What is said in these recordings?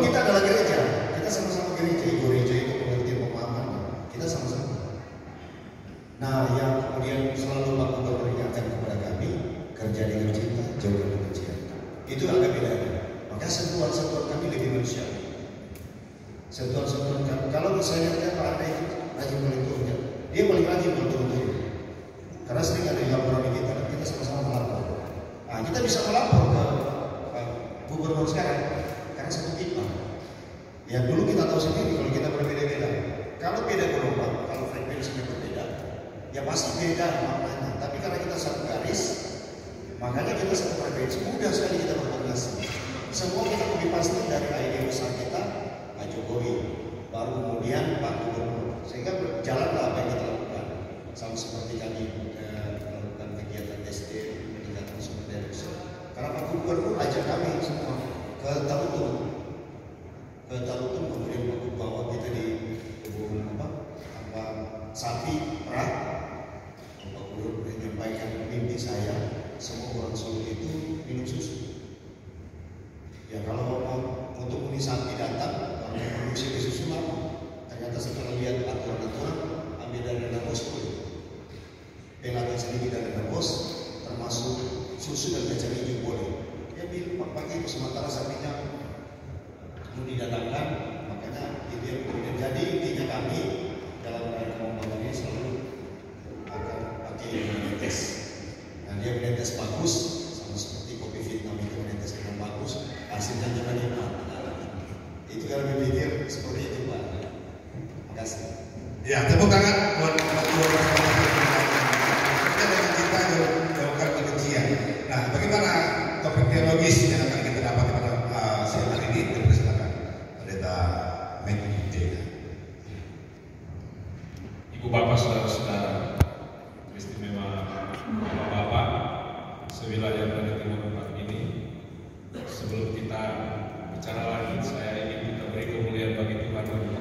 kita adalah gereja, kita sama-sama gereja. Gereja itu pengertian pemahaman, kita sama-sama. Nah, yang kemudian selalu Pak Gubernur ingatkan kepada kami, kerja dengan cinta, jauhkan kebencian. Itu agak beda. Maka sentuhan-sentuhan kami lebih manusiawi. Sentuhan-sentuhan kami. Kalau misalnya Pak Anda itu rajin meliturnya, dia paling rajin melitur. Karena sering ada laporan di kita sama-sama melapor. Nah, kita bisa melapor ke Pak Gubernur sekarang, karena satu tipe. Ya dulu kita tahu sendiri kalau kita berbeda-beda. Kalau beda gelombang, kalau frekuensinya berbeda, ya pasti beda maknanya. Tapi karena kita satu garis, makanya kita satu frekuensi, mudah sekali kita berkoordinasi. Semua kita lebih pasti dari ide besar kita, Pak Jokowi, baru kemudian Pak Gubernur, sehingga berjalanlah apa yang kita lakukan. Sama seperti kami melakukan kegiatan SD, peningkatan sumber daya manusia. Karena Pak Gubernur ajak kami semua ke Tarutung, kemudian Pak bawa kita di kebun sapi perah. Pak Gubernur menyampaikan mimpi saya, semua orang Solo itu minum susu. Ya kalau untuk muni sapi datang, kalau produksi susu lama, ternyata setelah lihat aturan-aturan, ambil dari dana bos boleh. Pelatan sedikit dari dana bos, termasuk susu dan kacang hijau boleh. Ya minum pakai itu, sementara sapinya mau didatangkan, makanya itu yang kemudian jadi intinya kami dalam rangka membangun ini selalu akan pakai menetes. Nah dia menetes bagus, sama seperti kopi Vietnam itu menetes dengan bagus, hasilnya jangan enak. Itu kalau berpikir seperti itu Pak. Terima kasih. Ya tepuk tangan buat kita dengan kita jauhkan kebencian. Nah bagaimana topik teologis yang akan kita dapat pada siang hari ini? Dipersilakan Pendeta Mekide. Ibu Bapak Saudara-saudara, istimewa Bapak sewilayah pada timur tempat ini. Sebelum kita bicara lagi, saya ingin kita beri kemuliaan bagi Tuhan dulu.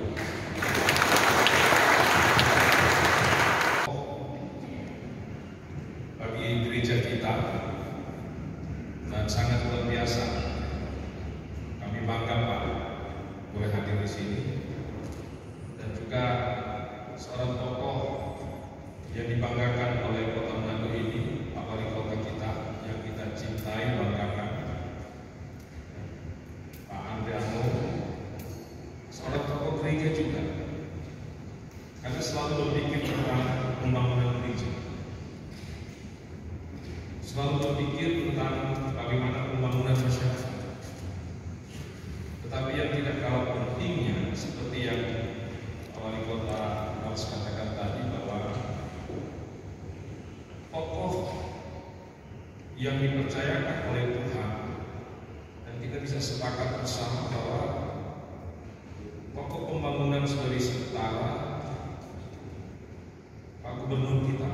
Bagi gereja kita dan sangat luar biasa. Kami bangga Pak boleh hadir di sini dan juga seorang tokoh yang dibanggakan oleh Kota Manado ini, Pak Wali Kota kita yang kita cintai, banggakan, Pak Andriano, seorang tokoh gereja juga, karena selalu berpikir tentang pembangunan gereja, selalu berpikir tentang bagaimana pembangunan masyarakat. Tetapi yang tidak kalah pentingnya, seperti yang Pak Wali Kota harus katakan tadi, bahwa tokoh yang dipercayakan oleh Tuhan, dan kita bisa sepakat bersama bahwa pokok pembangunan Sulawesi Utara, Pak Gubernur kita,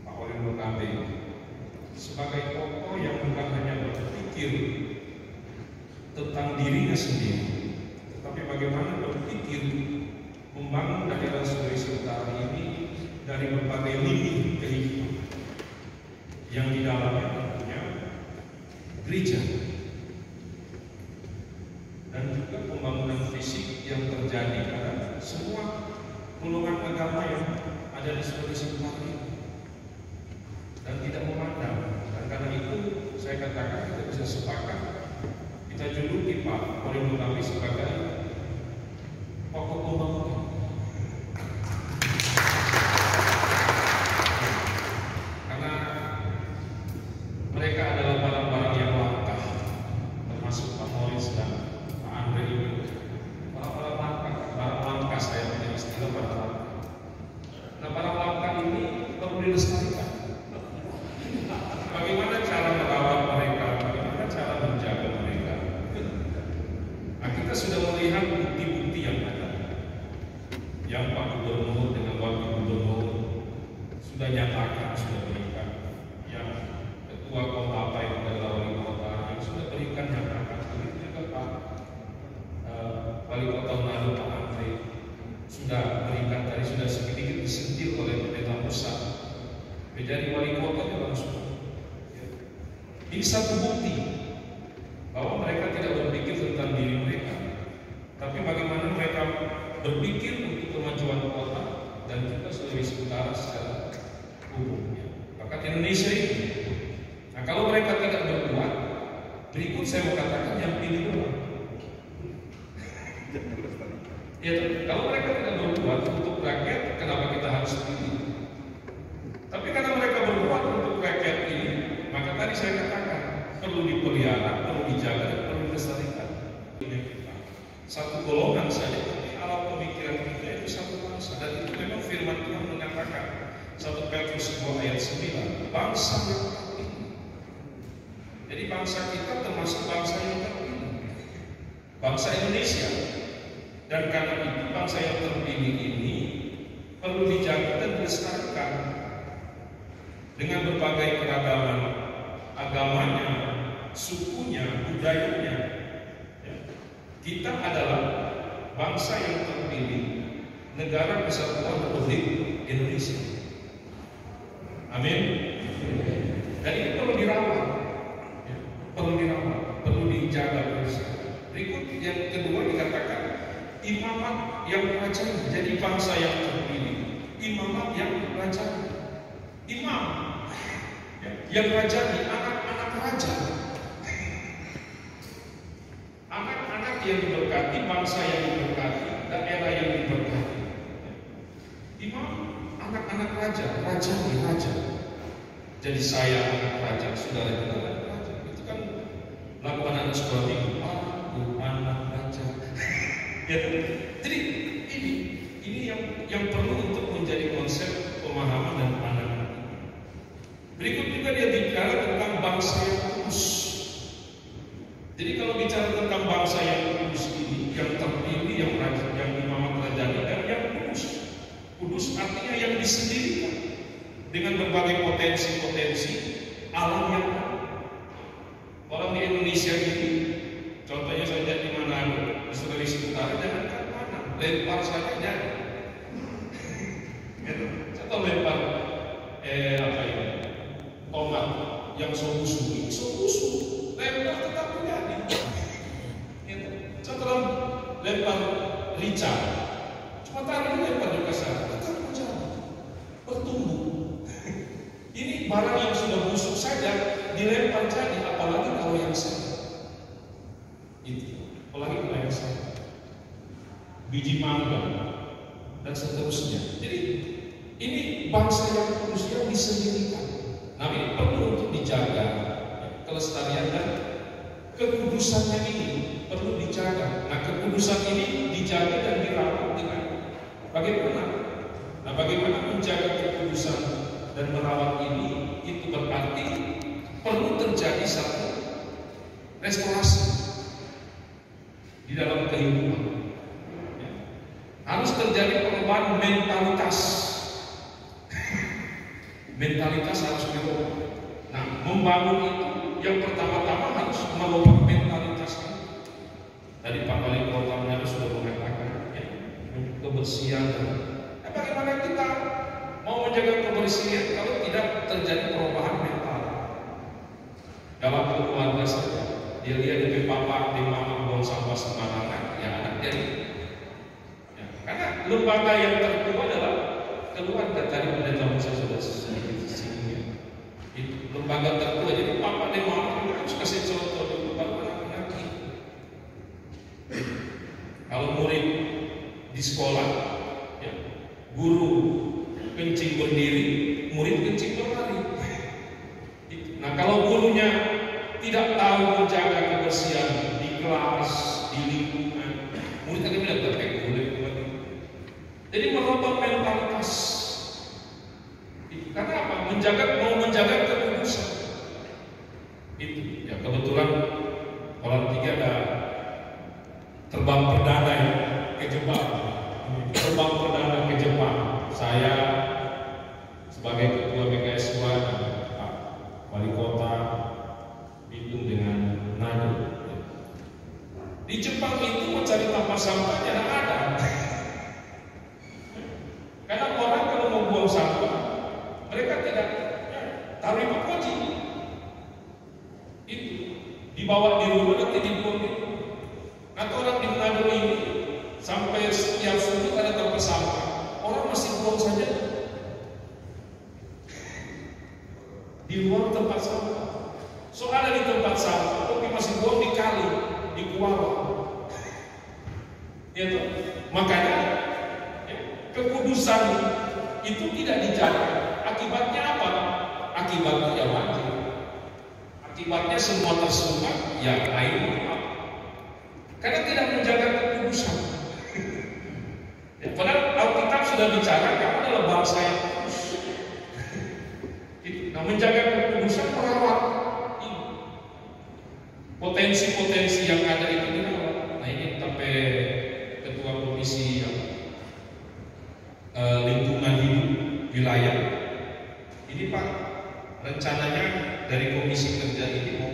Pak Wali Kota sebagai tokoh yang bukan hanya berpikir tentang dirinya sendiri, tetapi bagaimana berpikir membangun daerah Sulawesi Utara ini dari berbagai lini kehidupan yang di dalamnya tentunya gereja dan juga pembangunan fisik yang terjadi pada semua golongan agama yang ada di Sulawesi Utara ini, dan tidak memandang. Dan karena itu saya katakan kita bisa sepakat, kita juluki Pak Wali Kota sebagai pokok pembangunan. Karena mereka adalah barang-barang yang langka, termasuk Pak Morris dan Pak Andre ini. Barang-barang langka, barang langka, saya punya istilah barang langka. Nah, barang langka ini perlu dilestarikan. Bagaimana cara merawat mereka? Bagaimana cara menjaga mereka? Nah, kita sudah melihat bukti-bukti yang ada, yang Pak Gubernur dengan Wakil Gubernur sudah nyatakan, sudah berikan, yang Ketua Kota apa yang adalah Wali Kota yang sudah berikan nyatakan, begitu juga Pak Wali Kota Manado Pak Andre sudah berikan, tadi sudah sedikit disentil oleh Pendeta Musa menjadi Wali Kota juga langsung. Ini satu bukti bahwa mereka tidak berpikir tentang diri Ya, kalau mereka tidak berbuat untuk rakyat, kenapa kita harus pilih? Tapi karena mereka berbuat untuk rakyat ini, maka tadi saya katakan perlu dipelihara, perlu dijaga, dan perlu dilestarikan. Satu golongan saja, tapi alat pemikiran kita itu satu bangsa, dan itu memang firman Tuhan mengatakan 1 Petrus 2 ayat 9, bangsa yang terpilih. Jadi bangsa kita termasuk bangsa yang terpilih, bangsa Indonesia. Dan karena itu bangsa yang terpilih ini perlu dijaga dan dilestarikan dengan berbagai keragaman agamanya, sukunya, budayanya. Kita adalah bangsa yang terpilih, negara kesatuan Republik Indonesia. Amin. Dan ini perlu dirawat, perlu dijaga. Berikut yang kedua dikatakan imamat yang raja. Jadi bangsa yang terpilih, imamat yang raja. Imam yang raja, anak-anak raja, anak-anak yang diberkati, bangsa yang diberkati, daerah yang diberkati. Imam anak-anak raja, raja di raja. Jadi saya anak raja, saudara juga anak raja. Itu kan lakukan anak sekolah minggu, aku anak raja. Ya, jadi ini yang perlu untuk menjadi konsep pemahaman dan pandangan. Berikut juga dia bicara tentang bangsa yang kudus. Jadi kalau bicara tentang bangsa yang kudus ini, yang terpilih, yang raja, yang imamat rajani, dan yang kudus. Kudus artinya yang disendirikan dengan berbagai potensi-potensi alam yang ada. Orang di Indonesia ini, contohnya saja di Manado, di Sulawesi Utara, jangan ke mana, lempar saja jadi. Contoh lempar apa ini? Tomat yang so-busuk, lempar tetap menjadi. Contoh lempar rica, cuma taruh lempar juga sana, tetap menjadi, bertumbuh. Ini barang yang sudah busuk saja dilempar jadi, apalagi kalau yang sehat. Itu, apalagi kalau yang sehat. Biji mangga dan seterusnya. Jadi ini bangsa yang kudus yang disendirikan. Nah, ini perlu untuk dijaga kelestarian dan kekudusannya ini perlu dijaga. Nah, kekudusan ini dijaga dan dirawat dengan bagaimana? Nah, bagaimana menjaga kekudusan dan merawat ini? Itu berarti perlu terjadi satu restorasi di dalam kehidupan. Harus terjadi perubahan mentalitas. Mentalitas harus dirubah. Nah, membangun itu yang pertama-tama harus merubah mentalitas. Tadi Pak Wali Kota Manado sudah mengatakan kebersihan. Bagaimana kita mau menjaga kebersihan kalau tidak terjadi perubahan mental? Dalam keluarga saja, dia lihat di papa, di mama buang sampah sembarangan, ya anak dia. Ya, karena lembaga yang tertua adalah keluarga. Tadi pendeta Musa sudah sedikit singgung. Itu lembaga tertua. Jadi papa dan mama juga harus kasih contoh dulu baru anak-anak itu. Kalau murid di sekolah, ya, guru kencing berdiri, murid kencing berlari. Nah, kalau gurunya tidak tahu menjaga kebersihan di kelas, di lingkungan, murid akan bilang terkait boleh. Jadi merubah mentalitas. Karena apa? Mau menjaga kekudusan. Itu ya, kebetulan orang tiga ada terbang perdana ya, ke Jepang. Terbang perdana ke Jepang. Saya sebagai ketua BKS Pak Wali Kota Bitung dengan Nado. Di Jepang itu mencari tempat sampah tidak ada. Karena orang kalau mau buang sampah, mereka tidak taruh di poci. Itu dibawa di rumah nanti dibuang di rumah. Atau orang di Manado ini sampai setiap sudut ada tempat sampah, orang masih buang saja di luar tempat sampah. Soalnya di tempat sampah, tapi masih buang di kali, di kuala. Ya toh? Makanya ya, kekudusan itu tidak dijaga. Akibatnya apa? Akibatnya ya wajib. Akibatnya semua tersumbat ya air maaf. Karena tidak menjaga kekudusan. Ya, padahal Alkitab sudah bicara kamu adalah bangsa yang kudus. Nah, menjaga kekudusan merawat potensi-potensi yang ada itu dirawat. Nah ini sampai ketua komisi lingkungan hidup wilayah. Ini Pak, rencananya dari komisi kerja ini mau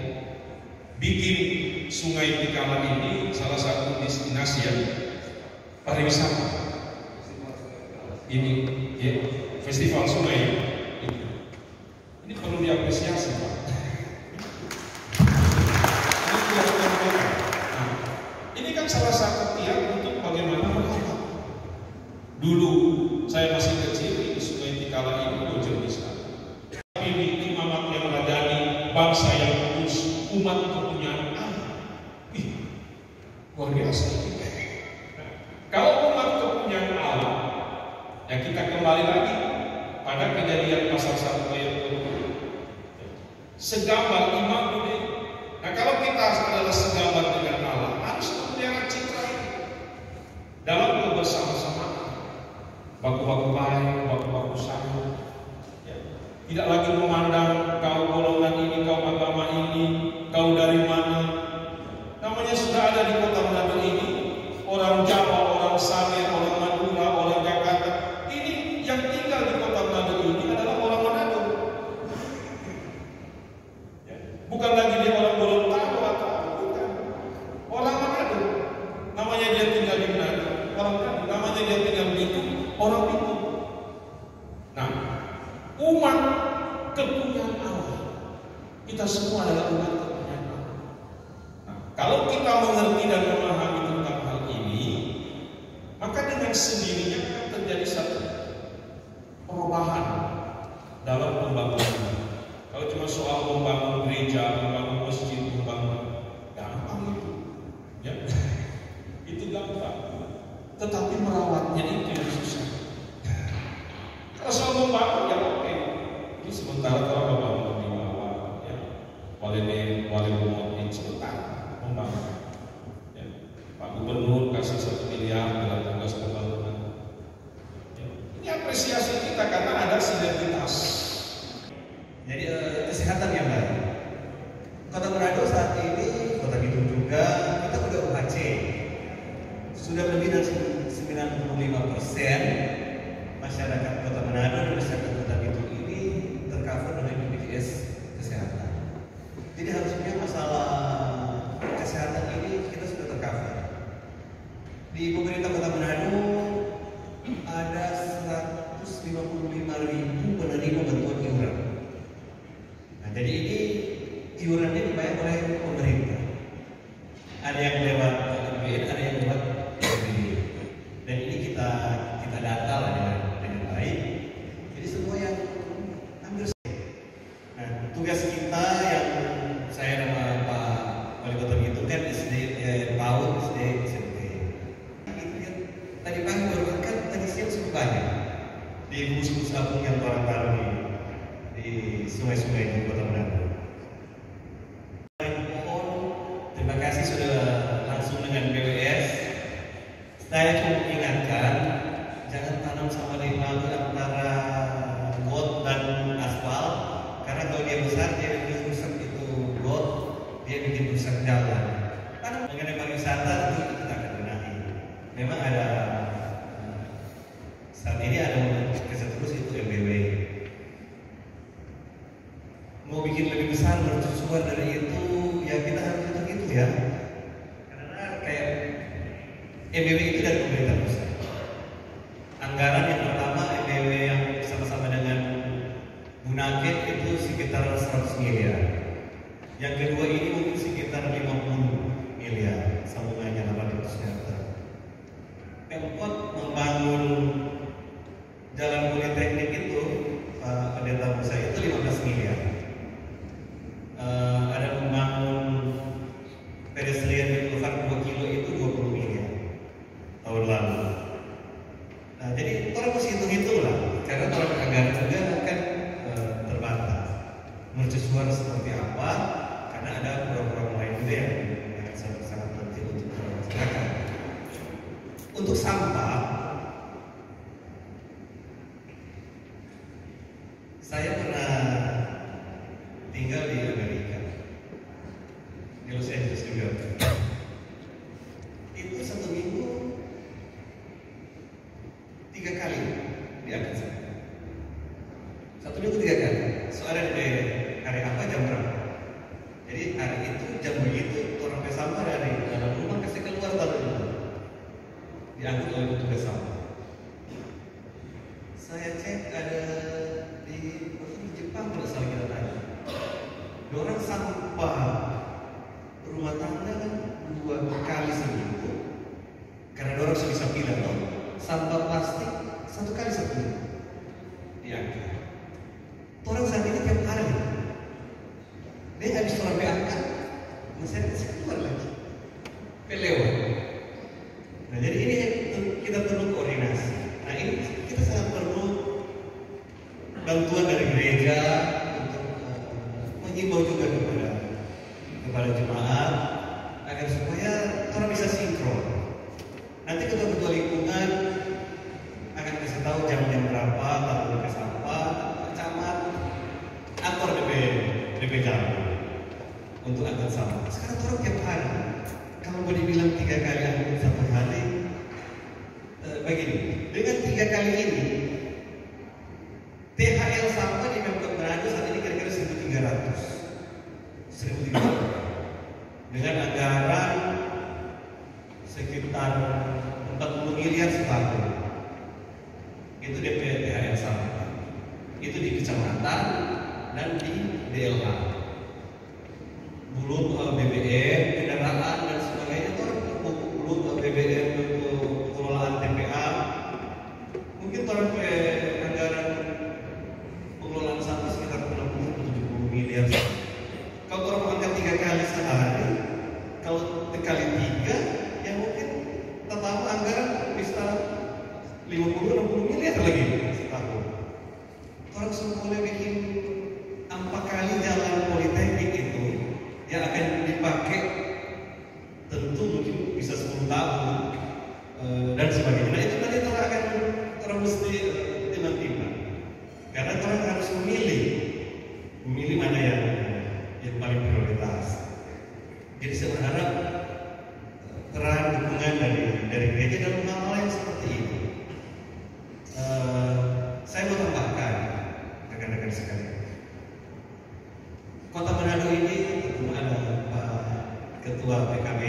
bikin Sungai Tikala ini salah satu destinasi yang pariwisata. Ini ya, festival sungai ini perlu diapresiasi Pak. Ini kan salah satu tiang untuk bagaimana merawat. Dulu saya masih kecil di Sungai Tikala ini bocor sekali. Ini Imam yang meladani bangsa yang kudus, umat kepunyaan Allah. Luar biasa ini. Kalau umat kepunyaan Allah, ya kita kembali lagi pada Kejadian pasal 1 ayat 20. Segambar imam ini. Nah kalau kita adalah segambar dengan Allah, harus memelihara citra ini dalam kebersama-samaan, baku-baku baik, baku-baku sayang. Ya. Tidak lagi memandang kau golongan ini, kau agama ini, kau dari mana. Namanya sudah ada di kota Manado ini, orang Jawa, orang Sangir, orang Madura, orang Jakarta. Ini yang tinggal di kota Manado ini adalah orang Manado. Ya. Bukan lagi dia orang Gorontalo atau bukan. Orang Manado. Namanya dia tinggal di Manado. Orang Manado. Namanya dia tinggal di itu. Orang itu. Nah, umat kepunyaan Allah. Kita semua adalah umat kepunyaan Allah. Nah, kalau kita mengerti dan memahami tentang hal ini, maka dengan sendirinya akan terjadi satu perubahan dalam pembangunan. Kalau cuma soal membangun gereja, membangun masjid, membangun gampang itu, ya, itu gampang. Tetapi merawatnya itu yang susah. Kalau soal membangun ya oke. Ini sementara kalau membangun di bawah, ya, wali rumah sebentar membangun. Ya. Pak Gubernur kasih 1 miliar dalam tugas pembangunan. Ya. Ini apresiasi kita karena ada sinergitas. Jadi kesehatan yang baik. Kota Manado saat ini, Kota Bitung juga, kita udah UHC. Sudah lebih dari 95% masyarakat Kota Manado dan masyarakat Kota Bitung ini tercover dengan BPJS Kesehatan. Jadi harusnya masalah kesehatan ini kita sudah tercover. Di pemerintah Kota Manado ada 155.000 penerima bantuan iuran. Jadi ini iurannya dibayar oleh pemerintah. Ada yang lewat APBN, ada yang lewat APBD. Dan ini kita data lah dengan baik. Jadi semua yang ambil. Nah, tugas kita yang saya nama Pak Wali Kota itu kan SD, PAUD, SD, SMP. Tadi pagi baru kan tadi siang cukup banyak di bus-bus kampung yang orang taruh di sungai-sungai di Kota Manado. Terima kasih sudah langsung dengan BWS. Saya cuma ingatkan jangan tanam sama lalu antara got dan aspal, karena kalau dia besar dia bikin rusak itu got, dia bikin rusak jalan. Karena mengenai pariwisata itu kita akan benahi. Memang ada saat ini ada terus itu MBW. Mau bikin lebih besar bersuara dari itu ya kita harus hitung itu ya, karena kayak MBW itu dari pemerintah pusat. Anggaran yang pertama MBW yang sama-sama dengan Bunaken itu sekitar 100 miliar. Yang kedua ini mungkin sekitar 50 miliar, sambungannya 800 meter. Pemkot membangun jalan politeknik itu Pak Pendeta Musa itu 15 miliar. Ada membangun pedestrian di Boulevard 2 kilo itu 20 miliar tahun lalu. untuk sampah, saya pernah tinggal di Amerika, di Los Angeles juga. Itu satu minggu 3 kali diangkat sampah. Satu minggu 3 kali. Soalnya di hari apa jam berapa. Jadi hari itu jam begitu orang sampah dari dalam rumah kasih keluar dari rumah. Diangkut oleh petugas sampah. Saya cek ada di Jepang kalau salah kita tanya. Orang sampah rumah tangga 2 kali seminggu. Karena orang sudah bisa pilih loh. Sampah plastik 1 kali seminggu diangkat. Orang saat ini tiap hari dia habis orang diangkat, masih keluar lagi pelewat. Nah jadi ini kita perlu koordinasi. Nah ini kita sangat perlu bantuan dari gereja untuk mengimbau juga kepada jemaat agar supaya orang bisa sinkron. Nanti ketua-ketua lingkungan akan kasih tahu jam-jam berapa baru ke sampah, camat, atur DP jam untuk angkat sampah. Sekarang orang tiap hari, kalau boleh bilang 3 kali angkat satu hari, begini, dengan 3 kali ini, THL sampah di Pemkot Manado saat ini kira-kira 1.300, dengan anggaran sekitar 40 miliar setahun. Itu DP THL sampah. Itu di kecamatan dan di DLH. Belum BBM, kendaraan dan sebagainya. Belum BBM untuk pengelolaan TPA. Mungkin orang anggaran pengelolaan sampah sekitar 60-70 miliar. Kalau orang angkat 3 kali sehari, kalau dikali 3, ya mungkin total anggaran bisa 50-60 miliar lagi setahun. Orang semua boleh bikin 4 kali jalan politeknik itu yang akan dipakai, tentu mungkin bisa 10 tahun dan sebagainya. Nah itu nanti orang akan mesti timbang-timbang, karena orang harus memilih mana yang paling prioritas. Jadi saya berharap peran dukungan dari gereja dalam hal yang seperti ini. Saya mau tambahkan rekan-rekan sekalian. Kota Manado ini ada Pak Ketua PKB.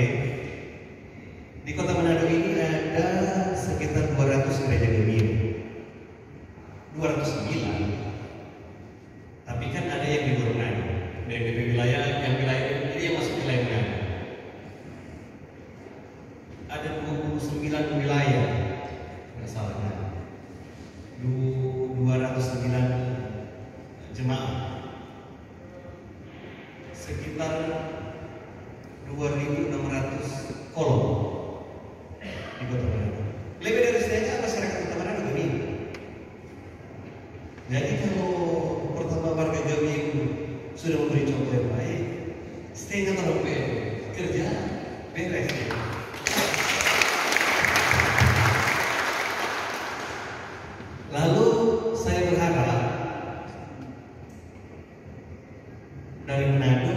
Di Kota Manado ini ada sekitar 200 gereja gemini. 209. Tapi kan ada yang di luar Manado. Dari wilayah jadi yang masuk wilayah Manado. Ada 29 wilayah masalahnya. 209 jemaah. Sekitar 2.600 kolom di Kota Manado. Lebih dari setengah masyarakat Kota Manado ini. Jadi kalau pertama warga Jawi sudah memberi contoh yang baik, setengah tahun kerja beres. Lalu saya berharap dari Manado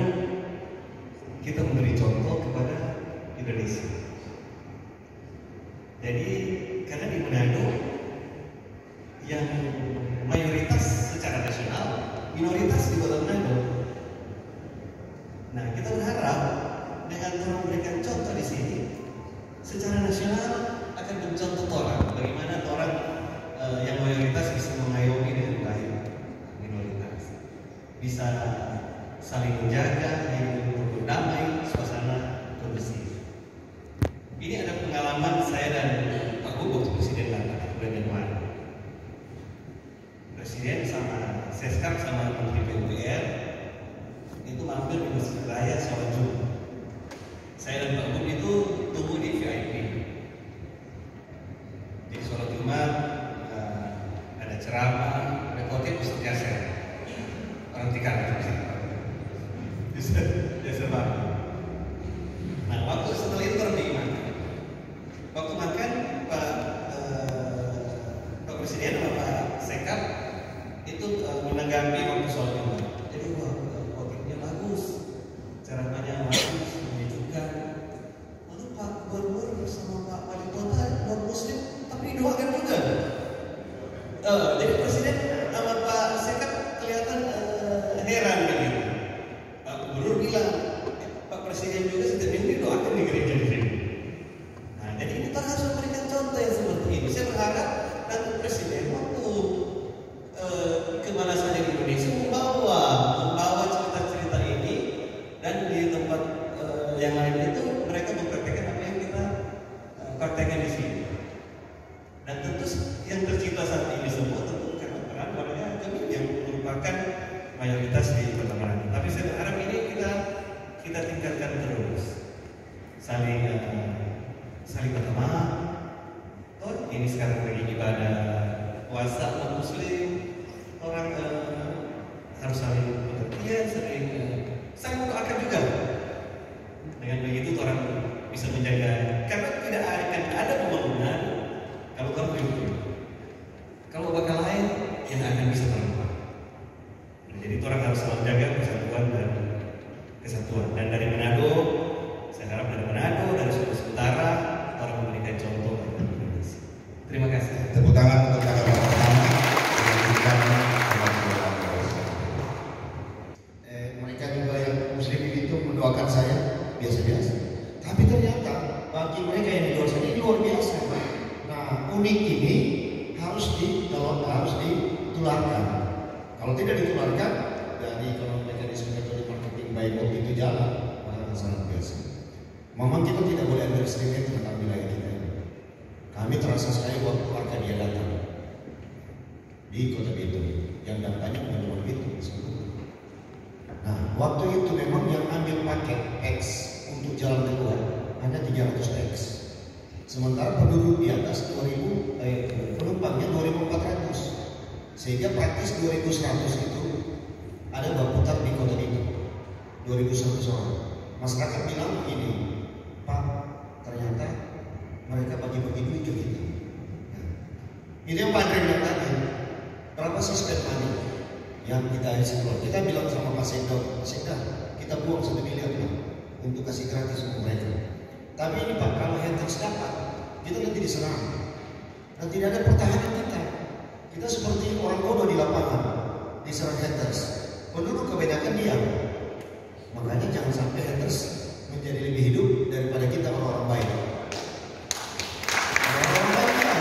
kita memberi contoh kepada Indonesia. Jadi karena di Manado yang mayoritas secara nasional, minoritas di Kota Manado. Nah kita berharap dengan memberikan contoh di sini, secara nasional akan mencontoh orang bagaimana orang yang mayoritas bisa mengayomi dengan baik minoritas, bisa saling menjaga, hidup damai, suasana kondusif. Ini ada pengalaman saya dan Pak Gubernur Presiden Lantas bulan Januari. Presiden sama Seskap sama Menteri PUPR itu mampir di Masjid Raya sholat Jumat. Saya dan Pak Gubernur itu tunggu di VIP. Di sholat Jumat ada ceramah, ada khotib Ustaz Yasir. Orang Tikar Yasir Bang. Nah waktu setelah itu orang diiman. Waktu makan gubernur sama Pak Wali Kota non Muslim, tapi didoakan juga. Jadi Presiden sama Pak Sekap kelihatan heran begitu. Pak Gubernur bilang, Pak Presiden juga setiap minggu didoakan di gereja di sini. Nah, jadi kita harus memberikan contoh yang seperti ini. Saya berharap nanti Presiden waktu kemana saja di Indonesia membawa cerita-cerita ini, dan di tempat yang lain itu mereka mempraktekkan apa yang kita praktekkan di sini. Dan tentu yang tercipta saat ini semua tentu karena peran warga kami yang merupakan mayoritas di Kota Manado. Tapi saya berharap ini kita tingkatkan terus, saling berteman. Oh, ini sekarang lagi ibadah puasa non Muslim, orang harus saling pengertian, saling mendoakan juga. Dengan begitu orang bisa menjaga, karena tidak akan ada pembangunan kalau kamu hidup. Kalau bakal lain yang akan bisa terlupa. Jadi orang harus selalu jaga persatuan dan kesatuan. Dan dari Manado, saya harap dari Manado, dari Sulawesi Utara, orang memberikan contoh. Terima kasih. Tepuk tangan untuk kakak pertama. Mereka juga yang Muslim itu mendoakan saya biasa-biasa. Tapi ternyata bagi mereka yang di luar sana ini luar biasa. Nah, unik ini harus ditularkan. Kalau tidak ditularkan, dari kalau mekanisme metode marketing baik waktu itu jalan, maka sangat biasa. Memang kita tidak boleh underestimate tentang wilayah kita. Kami terasa sekali waktu warga dia datang di Kota Bitung, yang datanya bukan Bitung. Nah, waktu itu memang yang ambil paket X untuk jalan keluar hanya 300 X. Sementara penduduk di atas 2000, penumpangnya 2400. Sehingga praktis 2100 itu ada berputar di Kota Bitung. 2100 orang. Masyarakat bilang begini, Pak, ternyata mereka bagi-bagi duit ke kita. Nah, itu yang Pak Andre bilang tadi. Berapa sih spend money yang kita explore? Kita bilang sama Pak Sekda, kita buang 1 miliar Pak untuk kasih gratis untuk mereka. Tapi ini Pak, kalau yang terdapat, kita nanti diserang dan tidak ada pertahanan kita. Kita seperti orang bodoh di lapangan, diserang haters. Penduduk kebanyakan diam. Makanya jangan sampai haters menjadi lebih hidup daripada kita orang-orang baik. Orang-orang baik ya.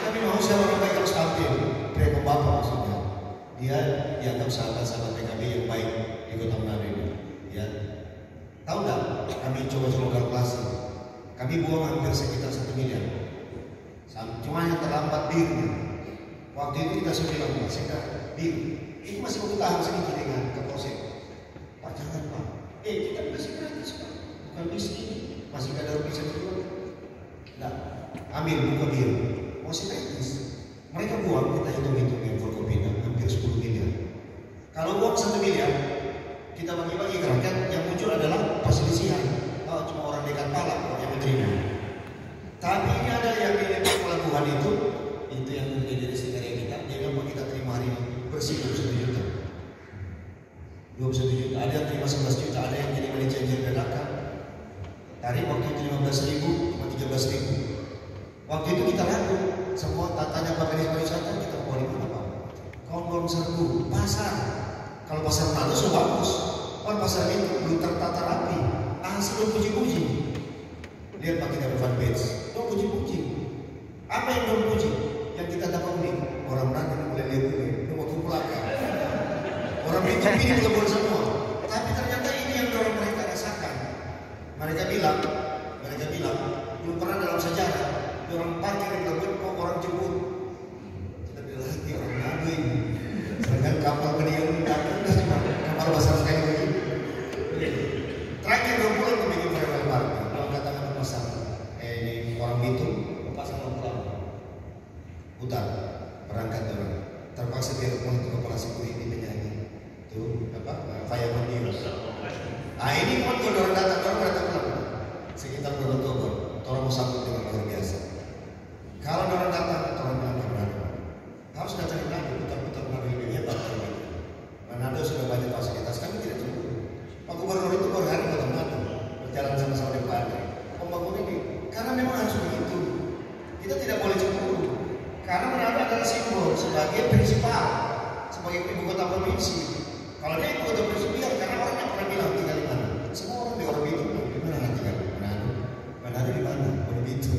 Kami mau siapa orang baik harus tampil. Mereka bapak maksudnya. Dia dianggap sahabat-sahabat PKB yang baik di Kota Manado ini. Ya. Tahu nggak? Kami coba kalkulasi. Kami buang hampir sekitar 1 miliar. Cuma yang terlambat birnya. Waktu itu kita sudah bilang, bir, itu masih mau tahan sedikit dengan Kapolsek. Pak jangan Pak. Kita masih gratis Pak. Bukan miskin. Masih ada bisa dijual. Nah, ambil buka bir. Masih gratis. Mereka buang, kita hitung-hitung yang Forkopinda hampir 10 miliar. Kalau buang 1 miliar, kita bagi-bagi ke rakyat, yang muncul adalah perselisihan. Oh, cuma orang dekat Palak yang menerima. Tapi ini ada yang di pelabuhan itu yang terjadi di sekitar kita. Dia bilang kita terima hari ini bersih 21 juta. 21 juta. Ada yang terima 11 juta, ada yang jadi money changer PKK. Dari waktu itu 15.000, cuma 13.000. Waktu itu kita ragu, semua tatanya Pak Kadis Pariwisata kita mau di mana Pak? Kalau serbu, pasar. Kalau pasar Manado sudah bagus. Kalau pasar itu belum tertata rapi, hasil belum puji-puji. Lihat Pak kita fanpage, belum puji-puji. Apa yang belum puji? Yang kita dapat ini orang Manado yang mulai lihat ini, mau pulang. Orang itu ini belum semua. Tapi ternyata ini yang orang mereka rasakan. Mereka bilang belum pernah dalam sejarah orang parkir yang dilakukan kok orang jemput. Kita bilang lagi orang Manado ini. Sedangkan kapal beliau ini kapal besar sekali lagi. Terakhir 2 bulan membuat travel park. Kalau katakan pasar ini orang itu pasar pulang. Putar berangkat orang. Terpaksa dia pulang ke kepala suku ini menyanyi. Itu apa? Faya Mandir. Nah ini pun kalau orang datang pulang sekitar bulan Oktober. Orang mau sambut dengan luar biasa. Kalau orang datang, orang bilang Manado. Harus datang ke Manado, putar-putar Manado lebih hebat. Manado sudah banyak fasilitas, kami tidak cukup. Pak Gubernur itu baru hari ke Manado, berjalan sama-sama dengan Pak Andre. Pembangunan ini, karena sebagai prinsipal, sebagai ibu kota provinsi. Kalau dia ibu kota provinsi biar, karena orang yang pernah bilang tinggal di mana. Semua orang di orang itu di mana tinggal? Manado di mana? Orang itu.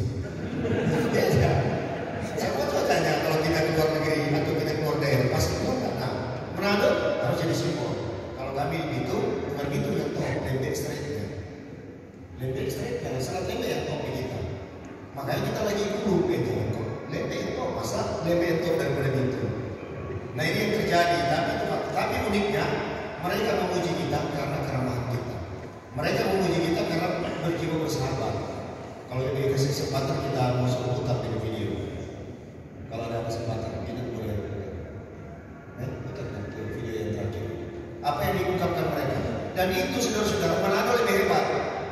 Beda. Saya mau tanya kalau kita keluar negeri atau kita keluar daerah pasti keluar nggak? Nah, Manado harus jadi simbol. Kalau kami itu bukan gitu yang top, Lembek Street. Lembek Street yang sangat lembek yang top kita. Makanya kita lagi dulu itu Lembek itu masa Lembek top daripada itu. Nah ini yang terjadi, tapi uniknya mereka memuji kita karena keramahan kita. Mereka memuji kita karena berjiwa bersahabat. Kalau dikasih kesempatan kita masuk putar di video. Kalau ada kesempatan kita boleh putar video yang terakhir. Apa yang diungkapkan mereka? Dan itu saudara-saudara, Manado lebih hebat,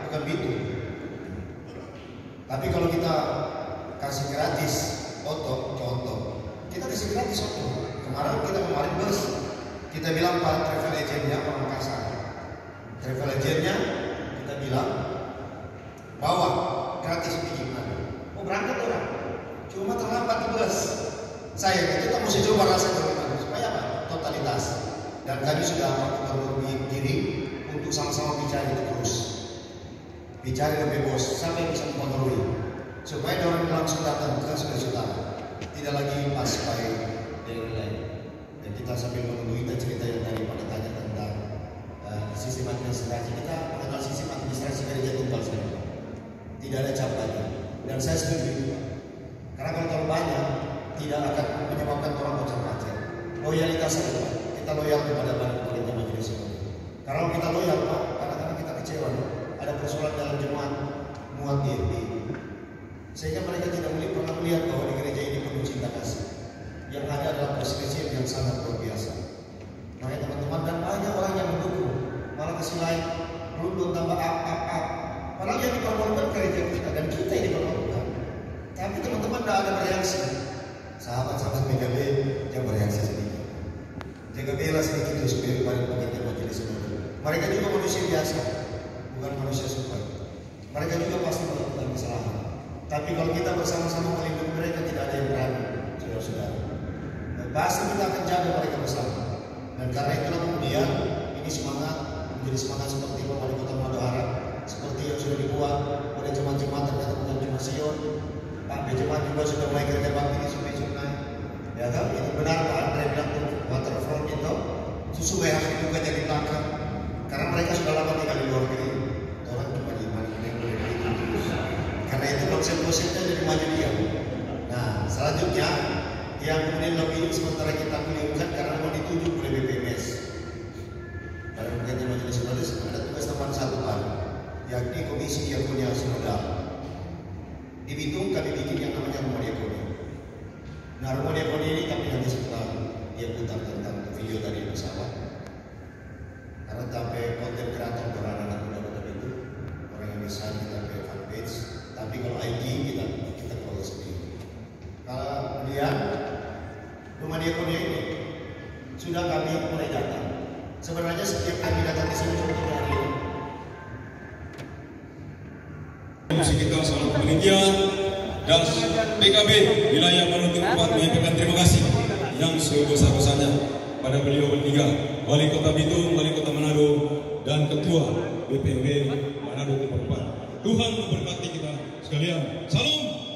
bukan Bitung. Tapi kalau kita kasih gratis foto, contoh, kita kasih gratis foto. Kemarin bus, kita bilang Pak travel agentnya Pamekasan. Travel agentnya kita bilang bawa gratis pergi Manado. Mau berangkat orang, cuma terlambat di bus. Saya kita mesti coba rasa dulu supaya apa? Totalitas. Dan kami sudah memperbaiki diri untuk sama-sama bicara terus. Bicara lebih bos sampai bisa mempengaruhi supaya orang langsung datang ke saudara-saudara, tidak lagi pas baik dari lain. Dan kita sambil menunggu kita cerita yang tadi pada tanya tentang sistem administrasi. Kita mengenal sistem administrasi gereja tunggal saja, tidak ada cap lagi. Dan saya setuju karena kalau terlalu banyak tidak akan menyebabkan orang macam-macam. Loyalitas saja, kita loyal kepada pemerintah majelis ini. Kalau kita loyal Pak, kadang-kadang kita kecewa. Ada persoalan dalam jemaat muat di sehingga mereka tidak pernah melihat bahwa di gereja ini penuh cinta kasih. Yang ada adalah perselisihan yang sangat luar biasa. Makanya teman-teman, dan banyak orang yang mendukung, malah kasih lain, belum tambah up. Padahal yang diperlukan gereja kita dan kita yang diperlukan. Tapi teman-teman tidak ada bereaksi. Sahabat-sahabat PKB yang bereaksi sedikit. Jaga bela sedikit itu supaya kepada pekerja majelis ini. Mereka juga manusia biasa, bukan manusia super. Mereka juga pasti melakukan kesalahan. Tapi kalau kita bersama-sama melindungi mereka, tidak ada yang berani, saudara-saudara. Pasti kita akan jaga mereka bersama. Dan karena itulah kemudian ini semangat menjadi semangat seperti Pak Wali Kota Manado Harap, seperti yang sudah dibuat oleh jemaat-jemaat, ternyata bukan cuma Sion. Pak jemaat juga sudah mulai kerja bakti di sungai-sungai. Ya kan? Itu benar Pak Andre bilang waterfront itu sesuai harus dibuka jadi belakang. Karena mereka sudah lama tinggal di luar negeri. Orang cuma di mana-mana boleh begitu. Karena itu konsep-konsepnya jadi maju dia. Nah, selanjutnya yang kemudian lebih sementara kita beliaukan karena mau dituju oleh BPMS. Dalam kerja majelis sinodis ada tugas tambahan satu Pak, yakni komisi yang punya sinodal. Di Bitung kami bikin yang namanya rumah diakoni. Nah, rumah diakoni ini tapi nanti setelah dia putar tentang video tadi bersama. Karena sampai konten kreator beranak-anak muda itu orang yang bisa kita ke fanpage, tapi kalau IG kita kelola sendiri. Kalau kemudian rumah diakoni ini sudah kami mulai datang. Sebenarnya setiap kami datang ke sini untuk hari ini. Musik kita salam panitia dan PKB wilayah Manado Timur menyampaikan terima kasih yang sebesar-besarnya pada beliau bertiga, Wali Kota Bitung, Wali Kota Manado, dan Ketua BPMB Manado Timur. Tuhan memberkati kita sekalian. Salam.